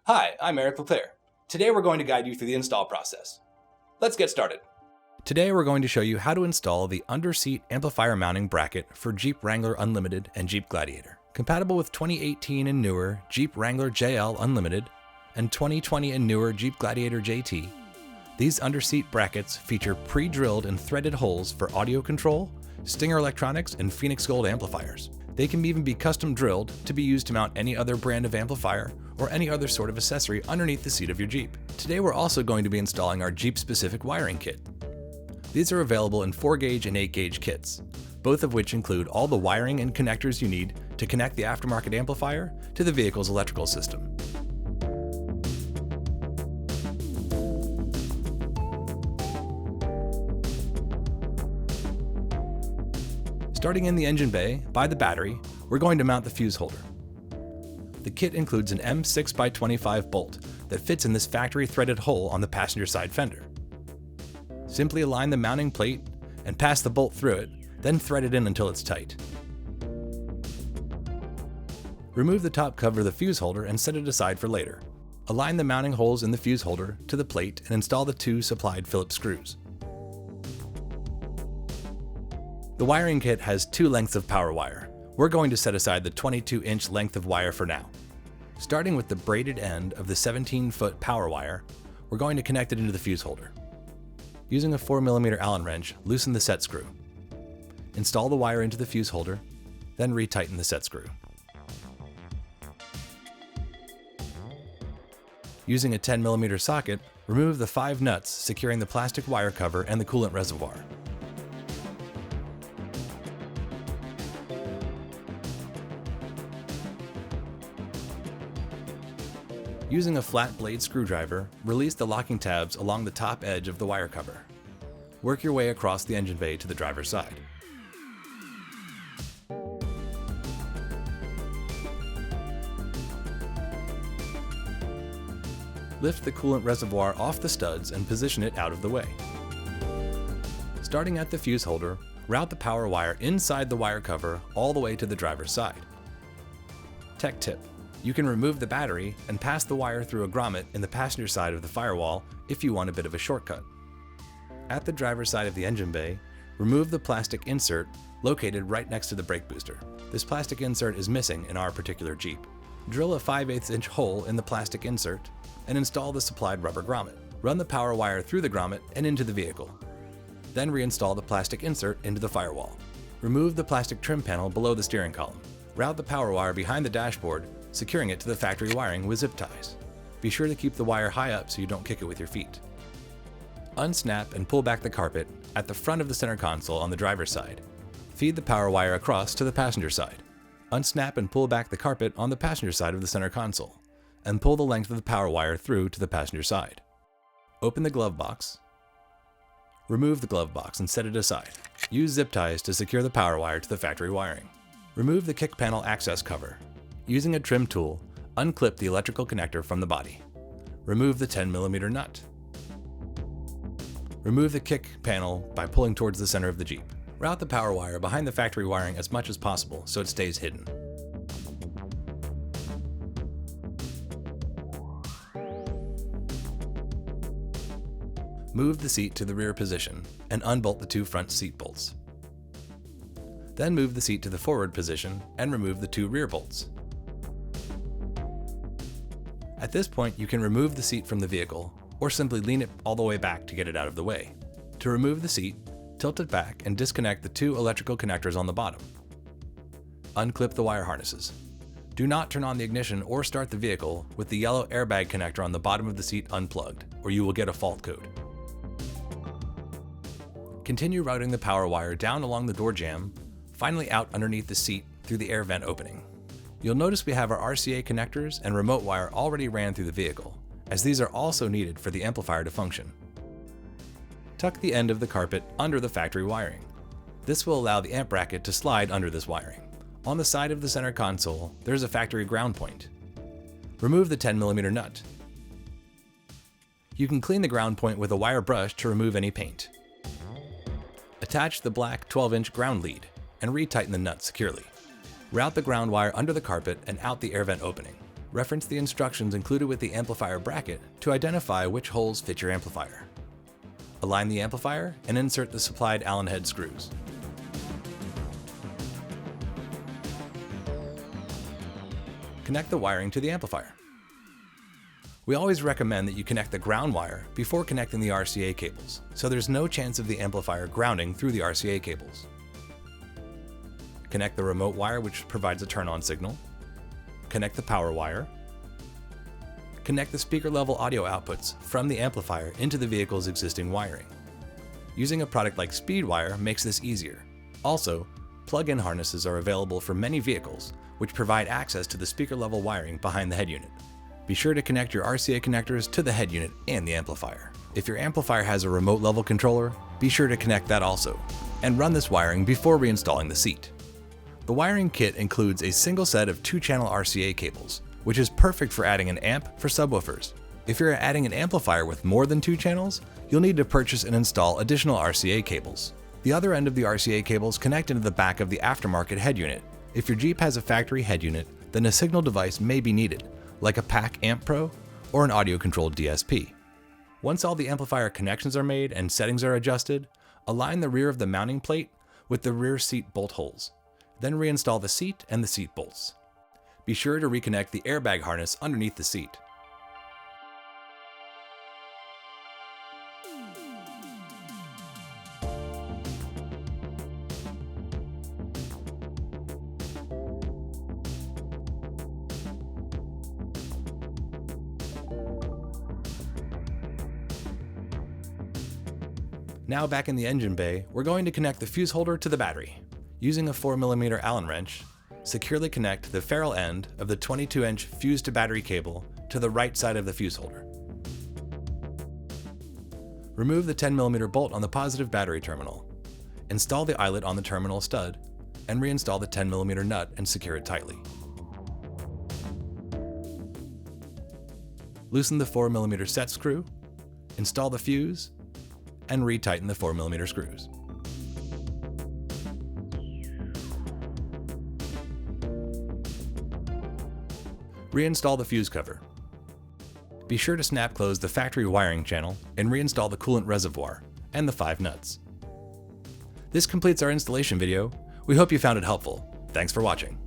Hi, I'm Eric LeClaire. Today we're going to guide you through the install process. Let's get started. Today we're going to show you how to install the under-seat amplifier mounting bracket for Jeep Wrangler Unlimited and Jeep Gladiator. Compatible with 2018 and newer Jeep Wrangler JL Unlimited and 2020 and newer Jeep Gladiator JT, these under-seat brackets feature pre-drilled and threaded holes for audio control, Stinger electronics, and Phoenix Gold amplifiers. They can even be custom drilled to be used to mount any other brand of amplifier or any other sort of accessory underneath the seat of your Jeep. Today we're also going to be installing our Jeep-specific wiring kit. These are available in 4-gauge and 8-gauge kits, both of which include all the wiring and connectors you need to connect the aftermarket amplifier to the vehicle's electrical system. Starting in the engine bay, by the battery, we're going to mount the fuse holder. The kit includes an M6x25 bolt that fits in this factory threaded hole on the passenger side fender. Simply align the mounting plate and pass the bolt through it, then thread it in until it's tight. Remove the top cover of the fuse holder and set it aside for later. Align the mounting holes in the fuse holder to the plate and install the 2 supplied Phillips screws. The wiring kit has 2 lengths of power wire. We're going to set aside the 22-inch length of wire for now. Starting with the braided end of the 17-foot power wire, we're going to connect it into the fuse holder. Using a 4mm Allen wrench, loosen the set screw. Install the wire into the fuse holder, then retighten the set screw. Using a 10mm socket, remove the 5 nuts securing the plastic wire cover and the coolant reservoir. Using a flat blade screwdriver, release the locking tabs along the top edge of the wire cover. Work your way across the engine bay to the driver's side. Lift the coolant reservoir off the studs and position it out of the way. Starting at the fuse holder, route the power wire inside the wire cover all the way to the driver's side. Tech tip: you can remove the battery and pass the wire through a grommet in the passenger side of the firewall if you want a bit of a shortcut. At the driver's side of the engine bay, remove the plastic insert located right next to the brake booster. This plastic insert is missing in our particular Jeep. Drill a 5/8" hole in the plastic insert and install the supplied rubber grommet. Run the power wire through the grommet and into the vehicle. Then reinstall the plastic insert into the firewall. Remove the plastic trim panel below the steering column. Route the power wire behind the dashboard, securing it to the factory wiring with zip ties. Be sure to keep the wire high up so you don't kick it with your feet. Unsnap and pull back the carpet at the front of the center console on the driver's side. Feed the power wire across to the passenger side. Unsnap and pull back the carpet on the passenger side of the center console, and pull the length of the power wire through to the passenger side. Open the glove box. Remove the glove box and set it aside. Use zip ties to secure the power wire to the factory wiring. Remove the kick panel access cover. Using a trim tool, unclip the electrical connector from the body. Remove the 10mm nut. Remove the kick panel by pulling towards the center of the Jeep. Route the power wire behind the factory wiring as much as possible so it stays hidden. Move the seat to the rear position and unbolt the 2 front seat bolts. Then move the seat to the forward position and remove the 2 rear bolts. At this point, you can remove the seat from the vehicle or simply lean it all the way back to get it out of the way. To remove the seat, tilt it back and disconnect the 2 electrical connectors on the bottom. Unclip the wire harnesses. Do not turn on the ignition or start the vehicle with the yellow airbag connector on the bottom of the seat unplugged, or you will get a fault code. Continue routing the power wire down along the door jamb, finally out underneath the seat through the air vent opening. You'll notice we have our RCA connectors and remote wire already ran through the vehicle, as these are also needed for the amplifier to function. Tuck the end of the carpet under the factory wiring. This will allow the amp bracket to slide under this wiring. On the side of the center console, there's a factory ground point. Remove the 10mm nut. You can clean the ground point with a wire brush to remove any paint. Attach the black 12-inch ground lead and retighten the nut securely. Route the ground wire under the carpet and out the air vent opening. Reference the instructions included with the amplifier bracket to identify which holes fit your amplifier. Align the amplifier and insert the supplied Allen head screws. Connect the wiring to the amplifier. We always recommend that you connect the ground wire before connecting the RCA cables, so there's no chance of the amplifier grounding through the RCA cables. Connect the remote wire, which provides a turn-on signal. Connect the power wire. Connect the speaker level audio outputs from the amplifier into the vehicle's existing wiring. Using a product like SpeedWire makes this easier. Also, plug-in harnesses are available for many vehicles, which provide access to the speaker level wiring behind the head unit. Be sure to connect your RCA connectors to the head unit and the amplifier. If your amplifier has a remote level controller, be sure to connect that also, and run this wiring before reinstalling the seat. The wiring kit includes a single set of 2-channel RCA cables, which is perfect for adding an amp for subwoofers. If you're adding an amplifier with more than 2 channels, you'll need to purchase and install additional RCA cables. The other end of the RCA cables connect into the back of the aftermarket head unit. If your Jeep has a factory head unit, then a signal device may be needed, like a PAC Amp Pro or an audio-controlled DSP. Once all the amplifier connections are made and settings are adjusted, align the rear of the mounting plate with the rear seat bolt holes. Then reinstall the seat and the seat bolts. Be sure to reconnect the airbag harness underneath the seat. Now back in the engine bay, we're going to connect the fuse holder to the battery. Using a 4mm Allen wrench, securely connect the ferrule end of the 22-inch fuse to battery cable to the right side of the fuse holder. Remove the 10mm bolt on the positive battery terminal. Install the eyelet on the terminal stud, and reinstall the 10mm nut and secure it tightly. Loosen the 4mm set screw, install the fuse, and retighten the 4mm screws. Reinstall the fuse cover. Be sure to snap close the factory wiring channel and reinstall the coolant reservoir and the 5 nuts. This completes our installation video. We hope you found it helpful. Thanks for watching.